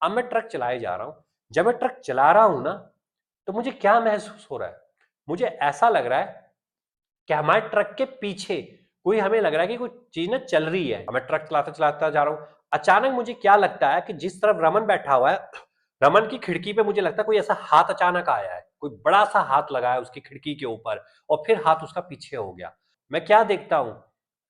अब मैं ट्रक चलाए जा रहा हूँ। जब मैं ट्रक चला रहा हूँ ना, तो मुझे क्या महसूस हो रहा है? मुझे ऐसा लग रहा है कि हमारे ट्रक के पीछे कोई, हमें लग रहा है कि कोई चीज ना चल रही है। मैं ट्रक चलाता चलाता जा रहा हूँ, अचानक मुझे क्या लगता है कि जिस तरफ रमन बैठा हुआ है, रमन की खिड़की पे मुझे लगता है कोई ऐसा हाथ अचानक आया है, कोई बड़ा सा हाथ लगा है उसकी खिड़की के ऊपर, और फिर हाथ उसका पीछे हो गया। मैं क्या देखता हूँ,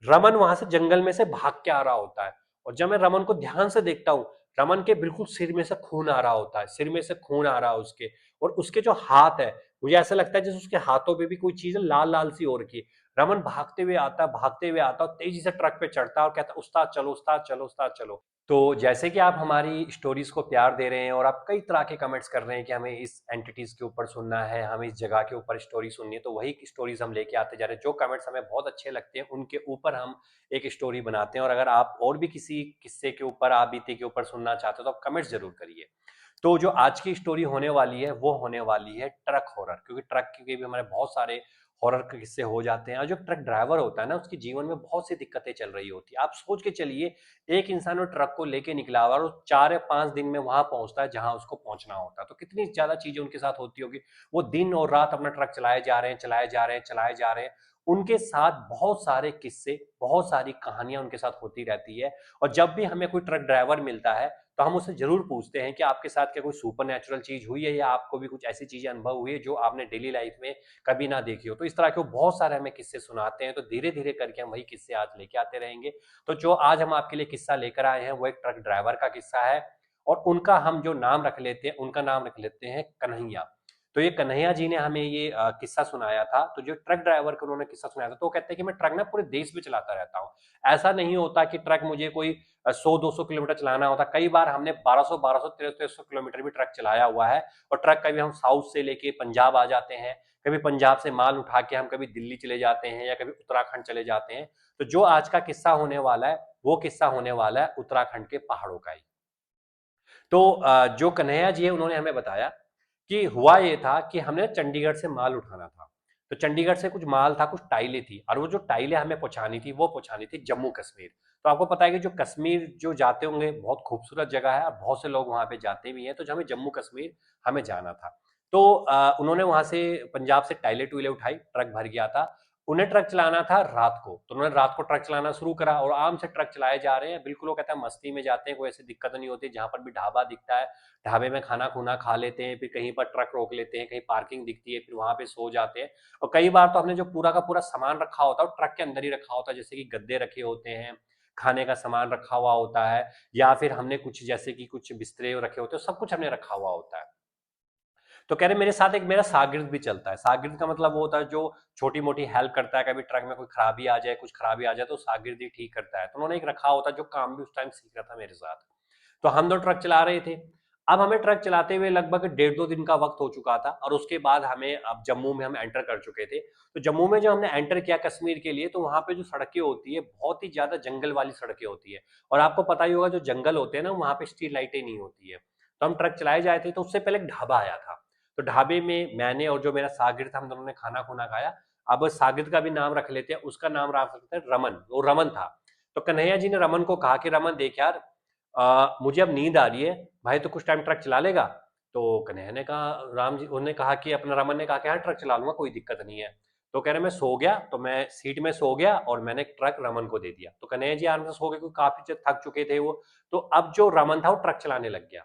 रमन वहां से जंगल में से भाग के आ रहा होता है, और जब मैं रमन को ध्यान से देखता हूँ, रमन के बिल्कुल सिर में से खून आ रहा होता है, सिर में से खून आ रहा है उसके, और उसके जो हाथ है, मुझे ऐसा लगता है जैसे उसके हाथों पे भी कोई चीज लाल लाल सी हो रखी है। रमन भागते हुए आता और तेजी से ट्रक पे चढ़ता है और कहता, उस्ताद चलो, उस्ताद चलो, उस्ताद चलो। तो जैसे कि आप हमारी स्टोरीज को प्यार दे रहे हैं और आप कई तरह के कमेंट्स कर रहे हैं कि हमें इस एंटिटीज के ऊपर सुनना है, हमें इस जगह के ऊपर स्टोरी सुननी है, तो वही स्टोरीज हम लेके आते जा रहे हैं। जो कमेंट्स हमें बहुत अच्छे लगते हैं उनके ऊपर हम एक स्टोरी बनाते हैं। और अगर आप और भी किसी किस्से के ऊपर, आप बीते के ऊपर सुनना चाहते हो, तो आप कमेंट्स जरूर करिए। तो जो आज की स्टोरी होने वाली है वो होने वाली है ट्रक हॉरर, क्योंकि ट्रक के भी हमारे बहुत सारे हॉरर के किस्से हो जाते हैं। और जो ट्रक ड्राइवर होता है ना, उसके जीवन में बहुत सी दिक्कतें चल रही होती है। आप सोच के चलिए, एक इंसान वो ट्रक को लेके निकला हुआ और 4 या 5 दिन में वहां पहुंचता है जहां उसको पहुंचना होता है, तो कितनी ज्यादा चीजें उनके साथ होती होगी। वो दिन और रात अपना ट्रक चलाए जा रहे हैं, चलाए जा रहे हैं, चलाए जा रहे हैं। उनके साथ बहुत सारे किस्से, बहुत सारी कहानियां उनके साथ होती रहती है। और जब भी हमें कोई ट्रक ड्राइवर मिलता है, तो हम उससे जरूर पूछते हैं कि आपके साथ क्या कोई सुपर नेचुरल चीज हुई है, या आपको भी कुछ ऐसी चीजें अनुभव हुई है जो आपने डेली लाइफ में कभी ना देखी हो। तो इस तरह के बहुत सारे हमें किस्से सुनाते हैं, तो धीरे धीरे करके हम वही किस्से आज लेके आते रहेंगे। तो जो आज हम आपके लिए किस्सा लेकर आए हैं वो एक ट्रक ड्राइवर का किस्सा है, और उनका हम जो नाम रख लेते हैं, उनका नाम रख लेते हैं कन्हैया। तो ये कन्हैया जी ने हमें ये किस्सा सुनाया था। तो जो ट्रक ड्राइवर को उन्होंने किस्सा सुनाया था, तो वो कहते हैं कि मैं ट्रक ना पूरे देश में चलाता रहता हूँ। ऐसा नहीं होता कि ट्रक मुझे कोई 100-200 किलोमीटर चलाना होता। कई बार हमने 1200 1300 किलोमीटर भी ट्रक चलाया हुआ है। और ट्रक कभी हम साउथ से लेके पंजाब आ जाते हैं, कभी पंजाब से माल उठा के हम कभी दिल्ली चले जाते हैं, या कभी उत्तराखंड चले जाते हैं। तो जो आज का किस्सा होने वाला है, वो किस्सा होने वाला है उत्तराखंड के पहाड़ों का ही। तो जो कन्हैया जी है, उन्होंने हमें बताया कि हुआ ये था कि हमने चंडीगढ़ से माल उठाना था। तो चंडीगढ़ से कुछ माल था, कुछ टाइलें थी, और वो जो टाइलें हमें पहुंचानी थी, वो पहुंचानी थी जम्मू कश्मीर। तो आपको पता है कि जो कश्मीर जो जाते होंगे, बहुत खूबसूरत जगह है और बहुत से लोग वहां पे जाते भी हैं। तो हमें जम्मू कश्मीर हमें जाना था। तो उन्होंने वहां से पंजाब से टाइलें टूइलें उठाई, ट्रक भर गया था। उन्हें ट्रक चलाना था रात को, तो उन्होंने रात को ट्रक चलाना शुरू करा, और आराम से ट्रक चलाए जा रहे हैं। बिल्कुल वो कहता है मस्ती में जाते हैं, कोई ऐसी दिक्कत नहीं होती। जहां पर भी ढाबा दिखता है, ढाबे में खाना खुना खा लेते हैं, फिर कहीं पर ट्रक रोक लेते हैं, कहीं पार्किंग दिखती है, फिर वहां पे सो जाते हैं। और कई बार तो हमने जो पूरा का पूरा सामान रखा होता है वो ट्रक के अंदर ही रखा होता है, जैसे कि गद्दे रखे होते हैं, खाने का सामान रखा हुआ होता है, या फिर हमने कुछ जैसे कि कुछ बिस्तरे रखे होते हैं, सब कुछ हमने रखा हुआ होता है। तो कह रहे मेरे साथ एक मेरा शागिर्द भी चलता है। शागिर्द का मतलब वो होता है जो छोटी मोटी हेल्प करता है, कभी ट्रक में कोई खराबी आ जाए, कुछ खराबी आ जाए, तो शागिर्द ही ठीक करता है। तो उन्होंने एक रखा होता है जो काम भी उस टाइम सीख रहा था मेरे साथ। तो हम दो ट्रक चला रहे थे। अब हमें ट्रक चलाते हुए लगभग 1.5-2 दिन का वक्त हो चुका था, और उसके बाद हमें अब जम्मू में हम एंटर कर चुके थे। तो जम्मू में जब हमने एंटर किया कश्मीर के लिए, तो वहां पे जो सड़कें होती है, बहुत ही ज्यादा जंगल वाली सड़कें होती है। और आपको पता ही होगा, जो जंगल होते हैं ना, वहां पे स्ट्रीट लाइटें नहीं होती है। तो हम ट्रक चलाए जाए थे, तो उससे पहले एक ढाबा आया था। तो ढाबे में मैंने और जो मेरा शागिर्द था, हम दोनों ने खाना खुना खाया। अब शागिर्द का भी नाम रख लेते हैं, उसका नाम रख सकते हैं रमन, वो रमन था। तो कन्हैया जी ने रमन को कहा कि रमन देख यार, मुझे अब नींद आ रही है, भाई तो कुछ टाइम ट्रक चला लेगा? तो कन्हैया ने कहा, राम जी उन्होंने कहा कि अपना रमन ने कहा कि हाँ ट्रक चला लूंगा, कोई दिक्कत नहीं है। तो कह रहे मैं सो गया, तो मैं सीट में सो गया और मैंने ट्रक रमन को दे दिया। तो कन्हैया जी आराम से सो गए, क्योंकि काफी थक चुके थे वो। तो अब जो रमन था वो ट्रक चलाने लग गया।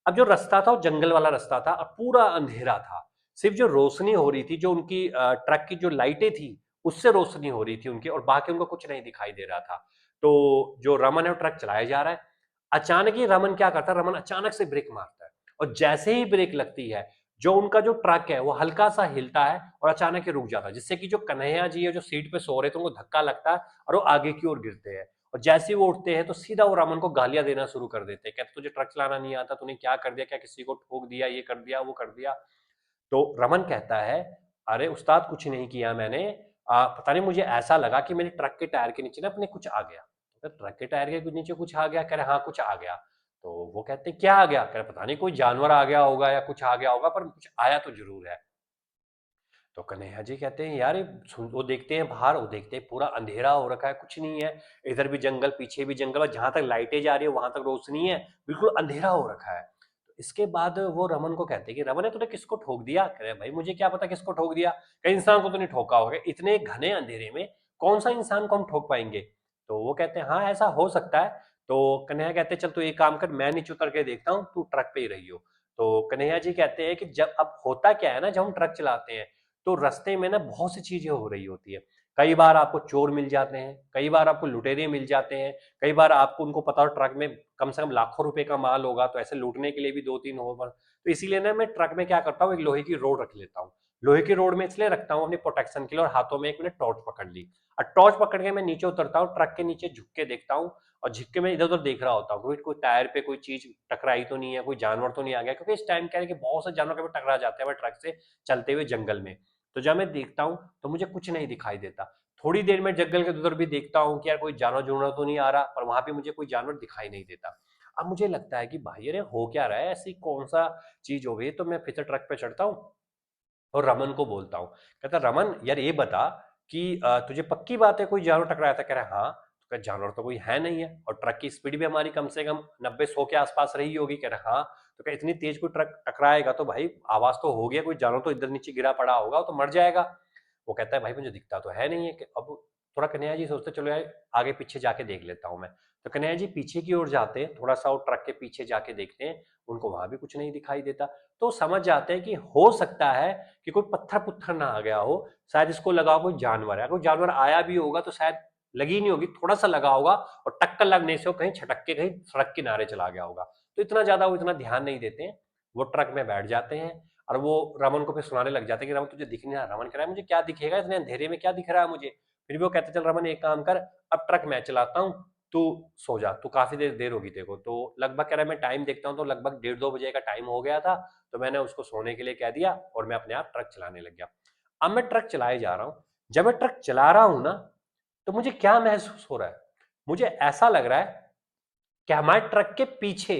अब जो रास्ता था वो जंगल वाला रास्ता था, और पूरा अंधेरा था। सिर्फ जो रोशनी हो रही थी, जो उनकी ट्रक की जो लाइटें थी, उससे रोशनी हो रही थी उनकी, और बाकी उनको कुछ नहीं दिखाई दे रहा था। तो जो रमन है वो ट्रक चलाया जा रहा है। अचानक ही रमन क्या करता है, रमन अचानक से ब्रेक मारता है। और जैसे ही ब्रेक लगती है, जो उनका जो ट्रक है वो हल्का सा हिलता है और अचानक ही रुक जाता है, जिससे कि जो कन्हैया जी है जो सीट पे सो रहे थे, उनको धक्का लगता है और वो आगे की ओर गिरते हैं। और जैसे ही वो उठते हैं, तो सीधा वो रमन को गालियां देना शुरू कर देते हैं, कहते तुझे ट्रक चलाना नहीं आता, तूने क्या कर दिया, क्या किसी को ठोक दिया, ये कर दिया, वो कर दिया। तो रमन कहता है, अरे उस्ताद कुछ नहीं किया मैंने, पता नहीं मुझे ऐसा लगा कि मेरे ट्रक के टायर के नीचे ना अपने कुछ आ गया। तो ट्रक के टायर के नीचे कुछ आ गया? कह रहे हाँ कुछ आ गया। तो वो कहते हैं क्या आ गया? कह रहे पता नहीं कोई जानवर आ गया होगा या कुछ आ गया होगा, पर कुछ आया तो जरूर है। तो कन्हैया जी कहते हैं यार वो देखते हैं बाहर, वो देखते हैं पूरा अंधेरा हो रखा है, कुछ नहीं है, इधर भी जंगल पीछे भी जंगल, और जहां तक लाइटें जा रही है वहां तक रोशनी है, बिल्कुल अंधेरा हो रखा है। तो इसके बाद वो रमन को कहते हैं कि रमन, तूने किसको ठोक दिया? कह रहे भाई मुझे क्या पता किसको ठोक दिया, कहीं इंसान को तो नहीं ठोका होगा, इतने घने अंधेरे में कौन सा इंसान को हम ठोक पाएंगे? तो वो कहते हैं हाँ ऐसा हो सकता है। तो कन्हैया कहते हैं चल तू एक काम कर, मैं नीचे उतर के देखता हूँ, तू ट्रक पे ही रही हो। तो कन्हैया जी कहते हैं कि जब अब होता क्या है ना, जब हम ट्रक चलाते हैं तो रास्ते में ना बहुत सी चीजें हो रही होती है। कई बार आपको चोर मिल जाते हैं, कई बार आपको लुटेरे मिल जाते हैं, कई बार आपको उनको पता हो ट्रक में कम से कम लाखों रुपए का माल होगा, तो ऐसे लूटने के लिए भी दो तीन होगा। तो इसीलिए ना मैं ट्रक में क्या करता हूँ, एक लोहे की रोड रख लेता हूँ। लोहे की रोड में इसलिए रखता हूँ अपनी प्रोटेक्शन के लिए, और हाथों में एक मैंने टॉर्च पकड़ ली, और टॉर्च पकड़ के मैं नीचे उतरता हूँ, ट्रक के नीचे झुक के देखता हूँ, और झुक के मैं इधर उधर देख रहा होता हूँ कोई टायर पे कोई चीज टकराई तो नहीं है, कोई जानवर तो नहीं आ गया, क्योंकि इस टाइम क्या है कि बहुत से जानवर कभी टकरा जाते हैं ट्रक से चलते हुए जंगल में। तो जब मैं देखता हूँ तो मुझे कुछ नहीं दिखाई देता। थोड़ी देर में जंगल के उधर भी देखता हूँ कि यार कोई जानवर जुनवर तो नहीं आ रहा, पर वहां भी मुझे कोई जानवर दिखाई नहीं देता। अब मुझे लगता है कि भाई अरे हो क्या रहा है, ऐसी कौन सा चीज हो गई? तो मैं फिर से ट्रक पे चढ़ता हूँ और रमन को बोलता हूँ, कहता रमन यार ये बता कि तुझे पक्की बात है कोई जानवर टकराया था? कह रहा है हाँ। तो कह जानवर तो कोई है नहीं है, और ट्रक की स्पीड भी हमारी कम से कम 90-100 के आसपास रही होगी। कह रहा हाँ। तो कह इतनी तेज कोई ट्रक टकराएगा तो भाई आवाज तो हो गया, कोई जानवर तो इधर नीचे गिरा पड़ा होगा, वो तो मर जाएगा। वो कहता है भाई मुझे दिखता तो है नहीं है। अब थोड़ा कन्हैया जी सोचते चलो यार आगे पीछे जाके देख लेता हूँ मैं। तो कन्हैया जी पीछे की ओर जाते हैं, थोड़ा सा वो ट्रक के पीछे जाके देखते हैं, उनको वहां भी कुछ नहीं दिखाई देता। तो समझ जाते हैं कि हो सकता है कि कोई पत्थर पुत्थर ना आ गया हो, शायद इसको लगा हो कोई जानवर है, कोई जानवर आया भी होगा तो शायद लगी नहीं होगी, थोड़ा सा लगा होगा, और टक्कर लगने से वो कहीं छटक के कहीं सड़क किनारे चला गया होगा। तो इतना ज्यादा वो इतना ध्यान नहीं देते हैं, वो ट्रक में बैठ जाते हैं, और वो रमन को फिर सुनाने लग जाते हैं कि रमन तुझे दिख नहीं रहा। रमन कह रहा है मुझे क्या दिखेगा इतने अंधेरे में, क्या दिख रहा है मुझे? फिर भी वो कहते चल रमन एक काम कर, अब ट्रक मैं चलाता हूँ, तू सो जा, तू काफी देर देर होगी तेरे को। तो लगभग कह रहा है मैं टाइम देखता हूँ तो लगभग 1:30-2 बजे का टाइम हो गया था। तो मैंने उसको सोने के लिए कह दिया और मैं अपने आप ट्रक चलाने लग गया। अब मैं ट्रक चलाए जा रहा हूँ, जब मैं ट्रक चला रहा हूं ना तो मुझे क्या महसूस हो रहा है? मुझे ऐसा लग रहा है कि हमारे ट्रक के पीछे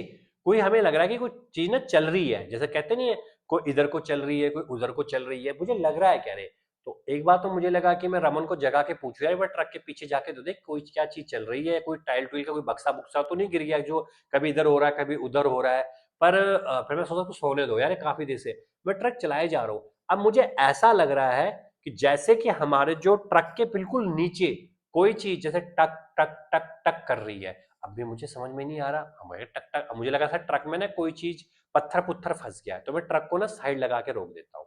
कोई, हमें लग रहा है कि कोई चीज ना चल रही है, जैसे कहते नहीं है कोई इधर को चल रही है कोई उधर को चल रही है, मुझे लग रहा है कह रहे। तो एक बार तो मुझे लगा कि मैं रमन को जगा के पूछ रहा है ट्रक के पीछे जाके तो देख कोई क्या चीज चल रही है, कोई टाइल टूल का कोई बक्सा बुक्सा तो नहीं गिर गया जो कभी इधर हो रहा है कभी उधर हो रहा है। पर फिर मैं सोचा तू सोने दो यार, काफी देर से मैं ट्रक चलाए जा रहा हूँ। अब मुझे ऐसा लग रहा है कि जैसे कि हमारे जो ट्रक के बिल्कुल नीचे कोई चीज जैसे टक टक टक टक कर रही है। अब भी मुझे समझ में नहीं आ रहा, हमारे टक टक, मुझे लगा था ट्रक में ना कोई चीज पत्थर पुत्थर फंस गया है, तो मैं ट्रक को ना साइड लगा के रोक देता हूँ।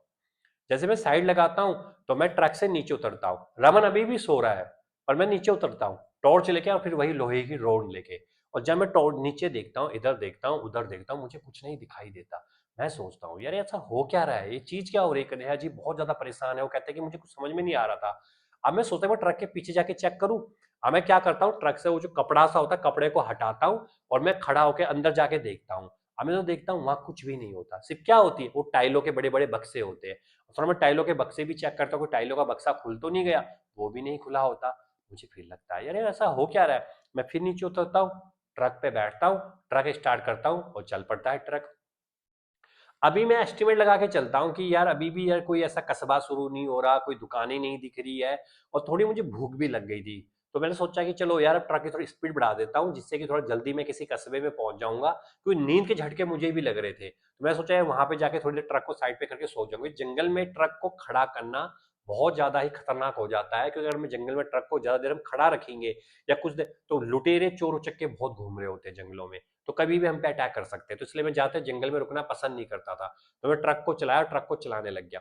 जैसे मैं साइड लगाता हूँ तो मैं ट्रक से नीचे उतरता हूँ, रमन अभी भी सो रहा है, और मैं नीचे उतरता हूँ टॉर्च लेके, और फिर वही लोहे की रोड लेके। और जब मैं टॉर्च नीचे देखता हूँ, इधर देखता हूँ उधर देखता हूँ, मुझे कुछ नहीं दिखाई देता। मैं सोचता हूँ यार ऐसा हो क्या रहा है, ये चीज क्या हो रही है? कन्हैया जी बहुत ज्यादा परेशान है, वो कहते हैं कि मुझे कुछ समझ में नहीं आ रहा था। अब मैं सोचता हूँ मैं ट्रक के पीछे जाके चेक करूँ। अब मैं क्या करता हूँ, ट्रक से वो जो कपड़ा सा होता है कपड़े को हटाता हूँ, और मैं खड़ा होकर अंदर जाके देखता हूँ। अब मैं तो देखता हूँ वहां कुछ भी नहीं होता, सिर्फ क्या होती है वो टाइलों के बड़े बड़े बक्से होते हैं। थोड़ा मैं टाइलों के बक्से भी चेक करता हूँ कोई टाइलों का बक्सा खुल तो नहीं गया, वो भी नहीं खुला होता। मुझे फिर लगता है यार ऐसा हो क्या रहा है। मैं फिर नीचे उतरता हूँ, ट्रक पे बैठता हूँ, ट्रक स्टार्ट करता हूँ और चल पड़ता है ट्रक। अभी मैं एस्टिमेट लगा के चलता हूँ कि यार अभी भी यार कोई ऐसा कस्बा शुरू नहीं हो रहा, कोई दुकानें नहीं दिख रही है, और थोड़ी मुझे भूख भी लग गई थी। तो मैंने सोचा कि चलो यार ट्रक की थोड़ी स्पीड बढ़ा देता हूँ, जिससे कि थोड़ा जल्दी मैं किसी कस्बे में पहुंच जाऊंगा, क्योंकि नींद के झटके मुझे भी लग रहे थे। तो मैं सोचा यार वहां पे जाके थोड़ी देर ट्रक को साइड पे करके सो जाऊंगा। जंगल में ट्रक को खड़ा करना बहुत ज्यादा ही खतरनाक हो जाता है, क्योंकि अगर मैं जंगल में ट्रक को ज्यादा देर हम खड़ा रखेंगे या कुछ देर, तो लुटेरे चोर उचक्के बहुत घूम रहे होते हैं जंगलों में, तो कभी भी हम पे अटैक कर सकते हैं। तो इसलिए मैं ज्यादातर जंगल में रुकना पसंद नहीं करता था। तो मैं ट्रक को चलाया, ट्रक को चलाने लग गया।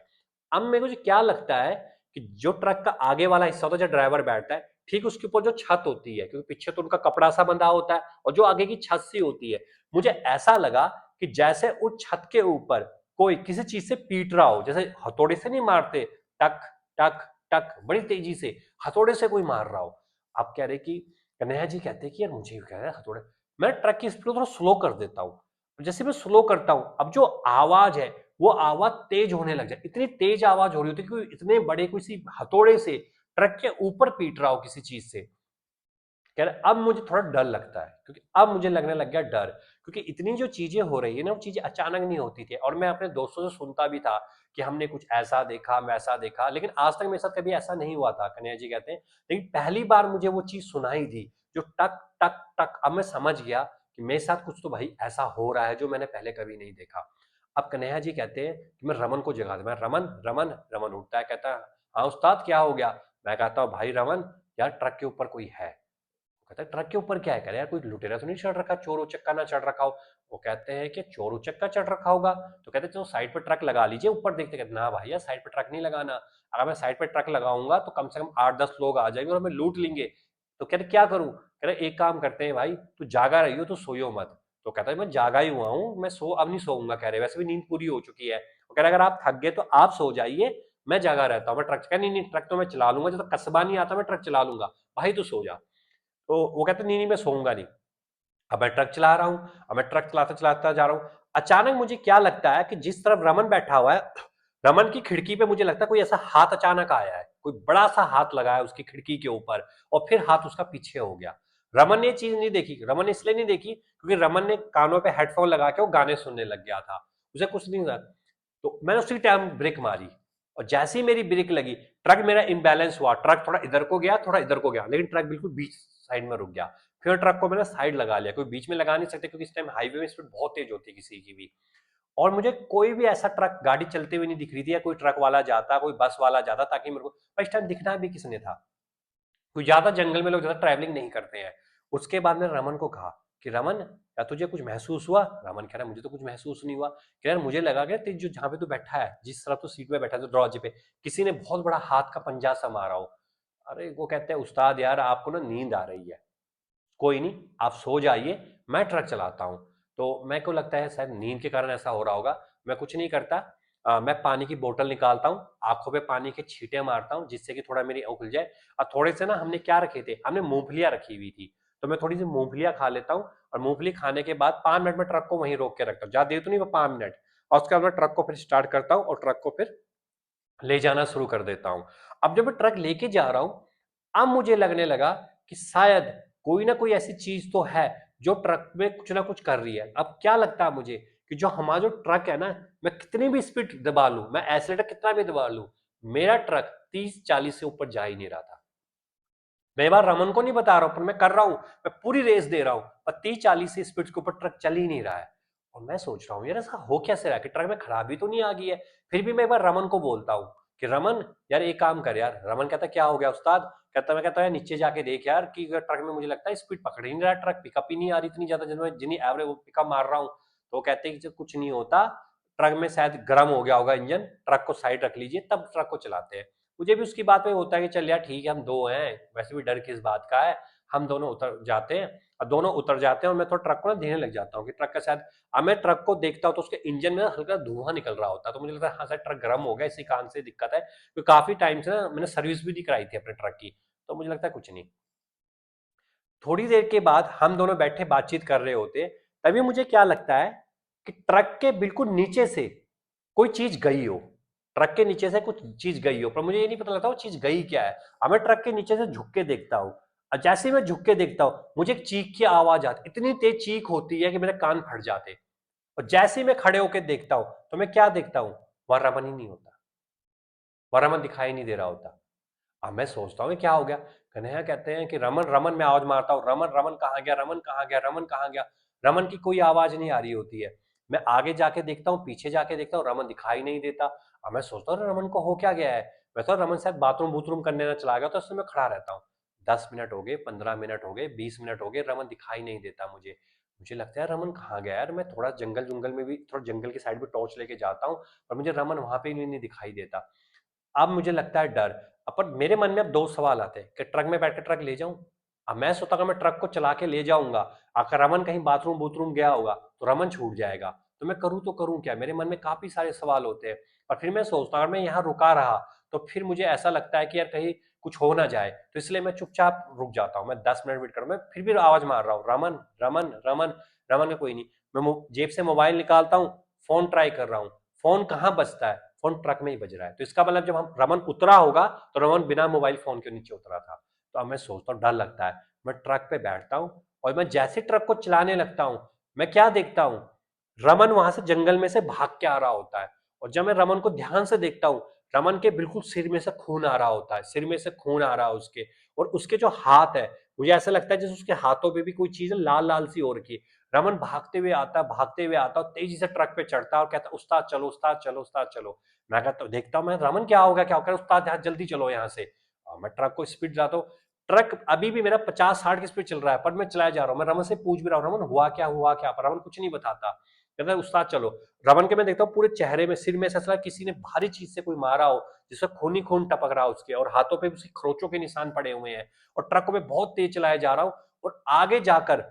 अब मेरे को क्या लगता है कि जो ट्रक का आगे वाला हिस्सा होता है, जो ड्राइवर बैठता है, ठीक उसके ऊपर जो छत होती है, क्योंकि पीछे तो उनका कपड़ा सा बंधा होता है, और जो आगे की छत सी होती है, मुझे ऐसा लगा कि जैसे उस छत के ऊपर कोई किसी चीज से पीट रहा हो, जैसे हथौड़े से नहीं मारते, टक टक टक बड़ी तेजी से हथौड़े से कोई मार रहा हो। आप कह रहे कि कन्हैया जी कहते हैं कि यार मुझे कह रहा है हथौड़े। मैं ट्रक की स्पीड थोड़ा स्लो कर देता हूँ। जैसे मैं स्लो करता हूँ, अब जो आवाज है वो आवाज तेज होने लग जाए, इतनी तेज आवाज हो रही होती है कि इतने बड़े किसी हथौड़े से ट्रक के ऊपर पीट रहा हो किसी चीज से। कह रहे अब मुझे थोड़ा डर लगता है, क्योंकि अब मुझे लगने लग गया डर, क्योंकि इतनी जो चीजें हो रही है ना वो चीजें अचानक नहीं होती थी। और मैं अपने दोस्तों से सुनता भी था कि हमने कुछ ऐसा देखा वैसा देखा, लेकिन आज तक मेरे साथ कभी ऐसा नहीं हुआ था, कन्हैया जी कहते हैं। लेकिन पहली बार मुझे वो चीज सुनाई थी, जो टक टक टक। अब मैं समझ गया कि मेरे साथ कुछ तो भाई ऐसा हो रहा है जो मैंने पहले कभी नहीं देखा। अब कन्हैया जी कहते हैं कि मैं रमन को जगा दूं। मैं रमन रमन रमन उठता है, कहता है हाँ उस्ताद क्या हो गया। मैं कहता हूँ भाई रमन, यार ट्रक के ऊपर कोई है। कहता है ट्रक के ऊपर क्या है। कह रहे यार कोई लुटेरा तो नहीं चढ़ रखा, चोर उचक्का ना चढ़ रखा हो। वो कहते हैं कि चोर उचक्का चढ़ रखा होगा। तो कहते चलो साइड पे ट्रक लगा लीजिए ऊपर देखते। कहते ना भाई यार साइड पे ट्रक नहीं लगाना, अगर मैं साइड पे ट्रक लगाऊंगा तो कम से कम 8-10 लोग आ जाएंगे और हमें लूट लेंगे। तो कह रहे क्या करूं। कह रहे एक काम करते हैं भाई, तू जागा रही हो तो सोयो मत। तो कहता है मैं जागा ही हुआ हूँ, मैं सो अब नहीं सोऊंगा। कह रहे वैसे भी नींद पूरी हो चुकी है। वो कह रहे अगर आप थक गए तो आप सो जाइए, मैं जागा रहता हूँ। मैं ट्रक नहीं नहीं ट्रक तो मैं चला लूंगा, जब तक कस्बा नहीं आता मैं ट्रक चला लूंगा, भाई तू सो जा। तो वो कहते नहीं नहीं मैं सोऊंगा नहीं। अब मैं ट्रक चला रहा हूं, अब मैं ट्रक चलाता चलाता जा रहा हूं। अचानक मुझे क्या लगता है कि जिस तरफ रमन बैठा हुआ है, रमन की खिड़की पे मुझे लगता है कोई ऐसा हाथ अचानक आया है, कोई बड़ा सा हाथ लगा है उसकी खिड़की के ऊपर, और फिर हाथ उसका पीछे हो गया। रमन ने ये चीज नहीं देखी। रमन ने इसलिए नहीं देखी क्योंकि रमन ने कानों पे हेडफोन लगा के वो गाने सुनने लग गया था, उसे कुछ नहीं हुआ। तो मैंने उसी टाइम ब्रेक मारी, और जैसे ही मेरी ब्रेक लगी ट्रक मेरा इम्बैलेंस हुआ। ट्रक थोड़ा इधर को गया थोड़ा इधर को गया, लेकिन ट्रक बिल्कुल बीच साइड में रुक गया। फिर ट्रक को मैंने साइड लगा लिया, कोई बीच में लगा नहीं सकते क्योंकि इस टाइम हाईवे में स्पीड बहुत तेज होती है किसी की भी। और मुझे कोई भी ऐसा ट्रक गाड़ी चलते हुए नहीं दिख रही थी, या कोई ट्रक वाला जाता कोई बस वाला जाता, ताकि मेरे को इस टाइम दिखना भी किसने था। कोई ज्यादा जंगल में लोग ज्यादा ट्रैवलिंग नहीं करते हैं। उसके बाद मैंने रमन को कहा कि रमन क्या तुझे कुछ महसूस हुआ। रमन कह रहा है मुझे तो कुछ महसूस नहीं हुआ। कह रहा मुझे लगा कि जो जहां पे तू बैठा है, जिस तरह तू सीट पे बैठा है दरवाजे पे, किसी ने बहुत बड़ा हाथ का पंजा सा मारा हो। अरे वो कहते हैं उस्ताद यार आपको ना नींद आ रही है, कोई नहीं आप सो जाइए, मैं ट्रक चलाता हूँ। तो मेरे को लगता है शायद नींद के कारण ऐसा हो रहा होगा। मैं कुछ नहीं करता, मैं पानी की बोतल निकालता हूँ, आंखों पे पानी के छींटे मारता हूँ जिससे कि थोड़ा मेरी आँख खुल जाए। और थोड़े से ना हमने क्या रखे थे, हमने मूंगफलियां रखी हुई थी, तो मैं थोड़ी सी मूंगफलियां खा लेता हूँ। और मूंगफली खाने के बाद 5 मिनट में ट्रक को वहीं रोक के रखता हूँ, ज्यादा देर तो नहीं, वो 5 मिनट। और उसके बाद मैं ट्रक को फिर स्टार्ट करता हूँ और ट्रक को फिर ले जाना शुरू कर देता हूँ। अब जब मैं ट्रक लेके जा रहा हूँ, अब मुझे लगने लगा कि शायद कोई ना कोई ऐसी चीज तो है जो ट्रक में कुछ ना कुछ कर रही है। अब क्या लगता है मुझे कि जो हमारा जो ट्रक है ना, मैं कितनी भी स्पीड दबा लूं, मैं एक्सीलेटर कितना भी दबा लूं, मेरा ट्रक 30-40 से ऊपर जा ही नहीं रहा था। मैं बार रमन को नहीं बता रहा हूं, पर मैं कर रहा हूं, मैं पूरी रेस दे रहा हूं, पर 30-40 से स्पीड के ऊपर ट्रक चल ही नहीं रहा है। और मैं सोच रहा हूँ यार ऐसा हो कैसे रहा है कि ट्रक में खराबी तो नहीं आ गई है। फिर भी मैं एक बार रमन को बोलता हूँ कि रमन यार एक काम कर यार। रमन कहता क्या हो गया उस्ताद। कहता मैं कहता है नीचे जाके देख यार कि ट्रक में मुझे लगता है स्पीड पकड़ ही नहीं रहा, ट्रक पिकअप ही नहीं आ रही इतनी ज्यादा जितनी एवरेज पिकअप मार रहा हूँ। तो कहते हैं कि कुछ नहीं होता, ट्रक में शायद गर्म हो गया होगा इंजन, ट्रक को साइड रख लीजिए तब ट्रक को चलाते हैं। मुझे भी उसकी बात पे होता है कि चल यार ठीक है हम दो हैं, वैसे भी डर किस बात का है। हम दोनों उतर जाते हैं, और दोनों उतर जाते हैं, और मैं तो ट्रक को ना धीरे लग जाता हूँ कि ट्रक का शायद। अब मैं ट्रक को देखता हूँ तो उसके इंजन में हल्का धुआं निकल रहा होता है, तो मुझे लगता है हाँ शायद ट्रक गर्म हो गया, इसी कारण से दिक्कत है, क्योंकि काफी टाइम से ना मैंने सर्विस भी नहीं कराई थी अपने ट्रक की। तो मुझे लगता है कुछ नहीं। थोड़ी देर के बाद हम दोनों बैठे बातचीत कर रहे होते, तभी मुझे क्या लगता है कि ट्रक के बिल्कुल नीचे से कोई चीज गई हो। ट्रक के नीचे से कुछ चीज गई हो, पर मुझे ये नहीं पता लगता वो चीज गई क्या है। अब मैं ट्रक के नीचे से झुक के देखता हूँ, और जैसे ही मैं झुक के देखता हूँ मुझे एक चीख की आवाज आती, इतनी तेज चीख होती है कि मेरे कान फट जाते। और जैसे ही मैं खड़े होकर देखता हूँ तो मैं क्या देखता हूँ, वहां रमन ही नहीं होता, वहां रमन दिखाई नहीं दे रहा होता। अब मैं सोचता हूँ क्या हो गया। कन्हैया कहते हैं कि रमन रमन, मैं आवाज मारता हूँ रमन रमन कहाँ गया, रमन कहाँ गया, रमन कहाँ गया। रमन की कोई आवाज नहीं आ रही होती है। मैं आगे जाके देखता हूँ, पीछे जाके देखता हूँ, रमन दिखाई नहीं देता। अब मैं सोचता हूँ रमन को हो क्या गया है। मैं तो रमन शायद बाथरूम बूथरूम करने ना चला गया, तो उसमें मैं खड़ा रहता हूँ। 10 मिनट हो गए, 15 मिनट हो गए, 20 मिनट हो गए, रमन दिखाई नहीं देता मुझे। मुझे लगता है रमन कहाँ गया यार। मैं थोड़ा जंगल जंगल में भी, थोड़ा जंगल की साइड में टॉर्च लेके जाता हूँ, और मुझे रमन वहां पे नहीं दिखाई देता। अब मुझे लगता है डर। पर मेरे मन में अब दो सवाल आते हैं कि ट्रक में बैठ के ट्रक ले जाऊं। अब मैं सोचता हूं मैं ट्रक को चला के ले जाऊंगा, अगर रमन कहीं बाथरूम बूथरूम गया होगा तो रमन छूट जाएगा, तो मैं करूँ तो करूँ क्या। मेरे मन में काफी सारे सवाल होते हैं। और फिर मैं सोचता हूँ अगर मैं यहाँ रुका रहा तो फिर मुझे ऐसा लगता है कि यार कहीं कुछ हो ना जाए, तो इसलिए मैं चुपचाप रुक जाता हूँ। मैं 10 मिनट वेट करूँ, मैं फिर भी आवाज मार रहा हूँ रमन रमन रमन। रमन का कोई नहीं। मैं जेब से मोबाइल निकालता हूँ, फोन ट्राई कर रहा हूँ, फोन कहाँ बजता है, फोन ट्रक में ही बज रहा है। तो इसका मतलब जब हम रमन उतरा होगा तो रमन बिना मोबाइल फोन के नीचे उतरा था। तो अब मैं सोचता हूँ डर लगता है, मैं ट्रक पे बैठता हूँ और मैं जैसे ट्रक को चलाने लगता हूँ, मैं क्या देखता हूँ, रमन वहां से जंगल में से भाग के आ रहा होता है। और जब मैं रमन को ध्यान से देखता हूँ, रमन के बिल्कुल सिर में से खून आ रहा होता है, सिर में से खून आ रहा है उसके। और उसके जो हाथ है, मुझे ऐसा लगता है जैसे उसके हाथों पे भी कोई चीज लाल लाल सी हो रखी है। रमन भागते हुए आता है, भागते हुए आता है और तेजी से ट्रक पे चढ़ता है और कहता है, उस्ताद चलो, उस्ताद चलो, उस्ताद चलो। मैं कहता हूँ, देखता हूँ मैं, रमन क्या होगा, क्या होगा, उस्ताद यहाँ जल्दी चलो यहाँ से। मैं ट्रक को स्पीड जाता हूँ। ट्रक अभी भी मेरा 50-60 की स्पीड चल रहा है, पर मैं चलाया जा रहा हूँ। मैं रमन से पूछ भी रहा हूँ, रमन हुआ क्या, हुआ क्या, पर रमन कुछ नहीं बताता। कहता है उस्ताद चलो। रमन के मैं देखता हूँ पूरे चेहरे में, सिर में ऐसा किसी ने भारी चीज से कोई मारा हो, जिससे खून ही खून टपक रहा उसके, और हाथों पे उसकी खरोचों के निशान पड़े हुए हैं। और ट्रक को मैं बहुत तेज चलाया जा रहा हूँ। और आगे जाकर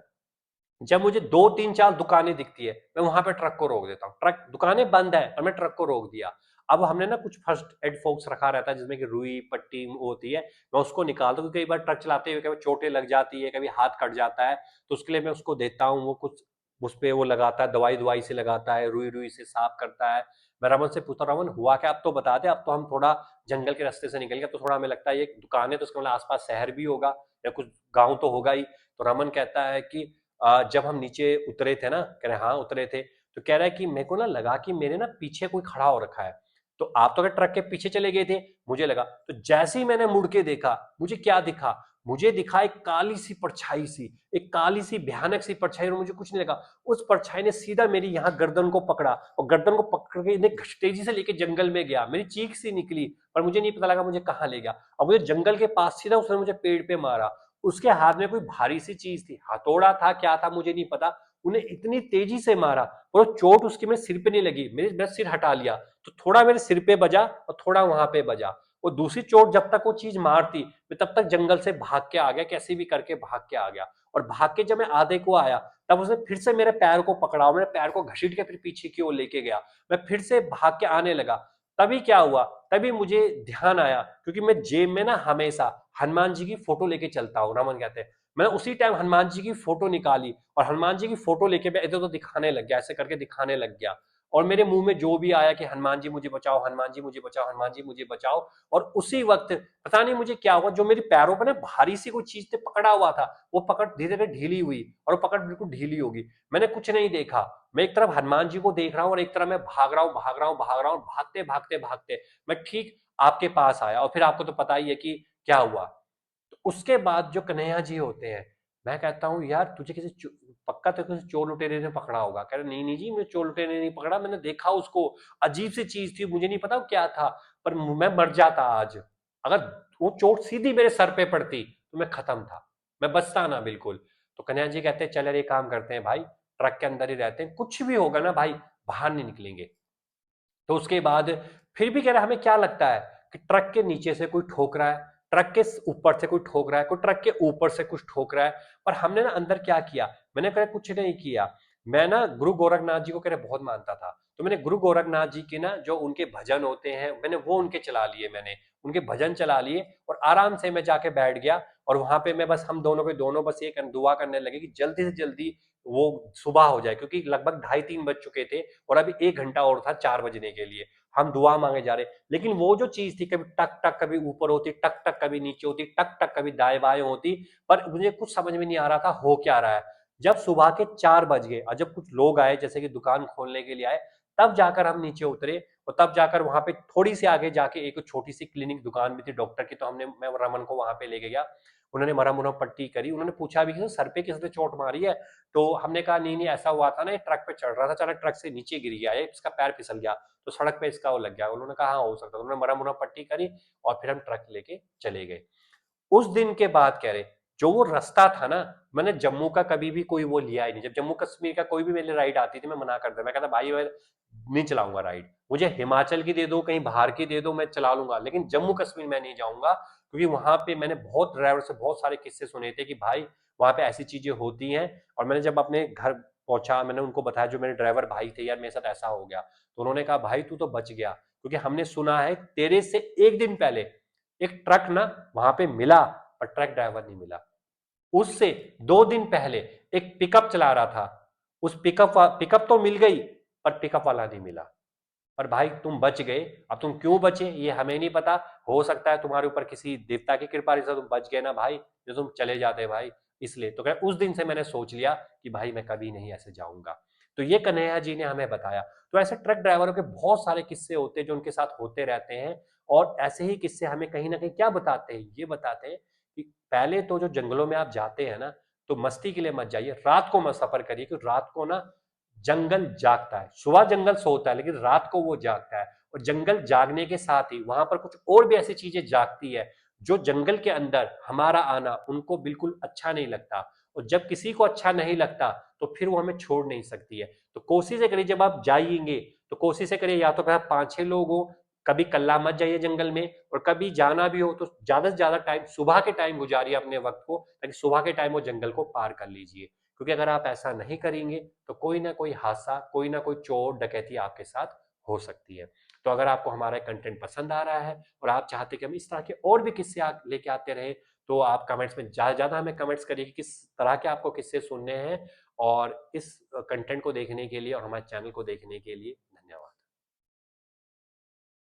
जब मुझे 2-3-4 दुकानें दिखती है, मैं वहां पे ट्रक को रोक देता हूँ। ट्रक, दुकानें बंद है और मैं ट्रक को रोक दिया। अब हमने ना कुछ फर्स्ट एड फोक्स रखा रहता है, जिसमें कि रुई पट्टी होती है, मैं उसको निकालता हूँ, क्योंकि कई बार ट्रक चलाते हुए कभी चोटें लग जाती है, कभी हाथ कट जाता है, तो उसके लिए मैं उसको देता हूँ। वो कुछ उस पे वो लगाता है, दवाई दवाई से लगाता है, रुई रुई से साफ करता है। मैं रमन से पूछता, रमन हुआ क्या, अब तो बता दे, अब तो हम थोड़ा जंगल के रास्ते से निकल गए, तो थोड़ा हमें लगता है ये दुकान है, तो उसके मतलब आसपास शहर भी होगा या कुछ गाँव तो होगा ही। तो रमन कहता है कि जब हम नीचे उतरे थे ना, कह रहे हाँ उतरे थे, तो कह रहा है कि मेरे को ना लगा कि मेरे ना पीछे कोई खड़ा हो रखा है। तो आप तो अगर ट्रक के पीछे चले गए थे, मुझे लगा, तो जैसे ही मैंने मुड़ के देखा, मुझे क्या दिखा, मुझे दिखा एक काली सी परछाई सी, एक काली सी भयानक सी परछाई, और मुझे कुछ नहीं लगा। उस परछाई ने सीधा मेरी यहाँ गर्दन को पकड़ा, और गर्दन को पकड़ के इन्हें तेजी से लेके जंगल में गया। मेरी चीख सी निकली, पर मुझे नहीं पता लगा मुझे कहाँ ले गया। और मुझे जंगल के पास सीधा उसने मुझे पेड़ पे मारा। उसके हाथ में कोई भारी सी चीज थी, हथौड़ा था क्या था मुझे नहीं पता। उन्हें इतनी तेजी से मारा, और चोट उसकी मेरे सिर पे नहीं लगी, मेरा सिर हटा लिया, तो थोड़ा मेरे सिर पे बजा और थोड़ा वहां पे बजा। और दूसरी चोट जब तक वो चीज मारती, मैं तब तक जंगल से भाग के आ गया, कैसे भी करके भाग के आ गया। और भाग के जब मैं आधे को आया, तब उसने फिर से मेरे पैर को पकड़ा और मेरे पैर को घसीट के फिर पीछे की ओर लेके गया। मैं फिर से भाग के आने लगा। तभी क्या हुआ, तभी मुझे ध्यान आया, क्योंकि मैं जेब में ना हमेशा हनुमान जी की फोटो लेके चलता हूँ, रमन कहते हैं। मैंने उसी टाइम हनुमान जी की फोटो निकाली, और हनुमान जी की फोटो लेके मैं इधर उधर दिखाने लग गया, ऐसे करके दिखाने लग गया। और मेरे मुंह में जो भी आया कि हनुमान जी मुझे बचाओ, हनुमान जी मुझे बचाओ, हनुमान जी मुझे बचाओ। और उसी वक्त पता नहीं मुझे क्या हुआ, जो मेरे पैरों पर ना भारी सी कोई चीज से पकड़ा हुआ था, वो पकड़ धीरे धीरे ढीली हुई, और वो पकड़ बिल्कुल ढीली होगी। मैंने कुछ नहीं देखा, मैं एक तरफ हनुमान जी को देख रहा हूँ, और एक तरफ मैं भाग रहा हूँ, भाग रहा हूँ, भाग रहा हूँ, भागते भागते भागते मैं ठीक आपके पास आया। और फिर आपको तो पता ही है कि क्या हुआ। तो उसके बाद जो कन्हैया जी होते हैं, मैं कहता हूँ यार तुझे किसी पक्का तो किसी चोर लुटेरे ने पकड़ा होगा। कह रहे नहीं नहीं जी, मुझे चोर लुटेरे ने नहीं पकड़ा, मैंने देखा उसको, अजीब सी चीज थी, मुझे नहीं पता क्या था, पर मैं मर जाता आज। अगर वो चोट सीधी मेरे सर पे पड़ती तो मैं खत्म था, मैं बचता ना बिल्कुल। तो कन्हैया जी कहते हैं चल यार ये काम करते हैं भाई, ट्रक के अंदर ही रहते हैं, कुछ भी होगा ना भाई, बाहर नहीं निकलेंगे। तो उसके बाद फिर भी कह रहा हमें क्या लगता है कि ट्रक के नीचे से कोई ठोक रहा है, ट्रक के ऊपर से कोई ठोक रहा है, कोई ट्रक के ऊपर से कुछ ठोक रहा है। पर हमने ना अंदर क्या किया, मैंने कहा कुछ नहीं किया। मैं ना गुरु गोरखनाथ जी को कह बहुत मानता था, तो मैंने गुरु गोरखनाथ जी के ना जो उनके भजन होते हैं, मैंने वो उनके चला लिए, मैंने उनके भजन चला लिए, और आराम से मैं जाके बैठ गया। और वहां पे मैं बस, हम दोनों के दोनों बस ये दुआ करने लगे कि जल्दी से जल्दी वो सुबह हो जाए, क्योंकि लगभग 2:30-3 बज चुके थे, और अभी 1 घंटा और था 4 बजने के लिए। हम दुआ मांगे जा रहे, लेकिन वो जो चीज थी, कभी टक टक कभी ऊपर होती, टक टक कभी नीचे होती, टक टक कभी दाएं बाएं होती, पर मुझे कुछ समझ में नहीं आ रहा था हो क्या रहा है। जब सुबह के 4 बज गए और जब कुछ लोग आए जैसे कि दुकान खोलने के लिए आए, तब जाकर हम नीचे उतरे। और तब जाकर वहां पे थोड़ी सी आगे जाके एक छोटी सी क्लिनिक दुकान भी थी डॉक्टर की, तो हमने, मैं रमन को वहां पे लेके गया। उन्होंने मरहम मुरहम पट्टी करी, उन्होंने पूछा भी कि सर पे किसने चोट मारी है। तो हमने कहा नहीं नहीं ऐसा हुआ था ना, ट्रक पे चढ़ रहा था, चला ट्रक से नीचे गिर गया, इसका पैर फिसल गया, तो सड़क पे इसका वो लग गया। उन्होंने कहा हाँ हो सकता है। उन्होंने मरहम मुरहम पट्टी करी, और फिर हम ट्रक लेके चले गए। उस दिन के बाद कह रहे, जो वो रास्ता था ना, मैंने जम्मू का कभी भी कोई वो लिया ही नहीं। जब जम्मू कश्मीर का कोई भी मेरे राइड आती थी, मैं मना करता, मैं कहता भाई मैं नहीं चलाऊंगा राइड, मुझे हिमाचल की दे दो, कहीं बाहर की दे दो, मैं चला लूंगा, लेकिन जम्मू कश्मीर में नहीं जाऊंगा। क्योंकि वहां पे मैंने बहुत ड्राइवर से बहुत सारे किस्से सुने थे कि भाई वहां पे ऐसी चीजें होती हैं। और मैंने जब अपने घर पहुंचा, मैंने उनको बताया, जो मेरे ड्राइवर भाई थे, यार मेरे साथ ऐसा हो गया, तो उन्होंने कहा भाई तू तो बच गया, क्योंकि हमने सुना है तेरे से एक दिन पहले एक ट्रक ना वहां पे मिला, पर ट्रक ड्राइवर नहीं मिला। उससे 2 दिन पहले एक पिकअप चला रहा था, उस पिकअप तो मिल गई, पर पिकअप वाला नहीं मिला। पर भाई तुम बच गए। अब तुम क्यों बचे ये हमें नहीं पता, हो सकता है तुम्हारे ऊपर किसी देवता की कृपा से तुम बच गए ना भाई, जो तुम चले जाते भाई, इसलिए तो उस दिन से मैंने सोच लिया कि भाई मैं कभी नहीं ऐसे जाऊंगा। तो ये कन्हैया जी ने हमें बताया। तो ऐसे ट्रक ड्राइवरों के बहुत सारे किस्से होते हैं जो उनके साथ होते रहते हैं, और ऐसे ही किस्से हमें कहीं ना कहीं क्या बताते हैं, ये बताते हैं कि पहले तो जो जंगलों में आप जाते हैं ना, तो मस्ती के लिए मत जाइए, रात को मत सफर करिए, क्योंकि रात को ना जंगल जागता है। सुबह जंगल सोता है लेकिन रात को वो जागता है, और जंगल जागने के साथ ही वहां पर कुछ और भी ऐसी चीजें जागती है जो जंगल के अंदर हमारा आना उनको बिल्कुल अच्छा नहीं लगता। और जब किसी को अच्छा नहीं लगता तो फिर वो हमें छोड़ नहीं सकती है। तो कोशिश करिए जब आप जाइएंगे तो कोशिश करिए या तो फिर 5-6 लोग हो, कभी कल्ला मत जाइए जंगल में, और कभी जाना भी हो तो ज्यादा से ज्यादा टाइम सुबह के टाइम गुजारिए अपने वक्त को, ताकि सुबह के टाइम वो जंगल को पार कर लीजिए। क्योंकि अगर आप ऐसा नहीं करेंगे तो कोई ना कोई हादसा, कोई ना कोई चोर डकैती आपके साथ हो सकती है। तो अगर आपको हमारा कंटेंट पसंद आ रहा है और आप चाहते हैं कि हम इस तरह के और भी किस्से लेके आते रहे, तो आप कमेंट्स में ज्यादा ज्यादा हमें कमेंट्स करिए कि किस तरह के आपको किस्से सुनने हैं। और इस कंटेंट को देखने के लिए और हमारे चैनल को देखने के लिए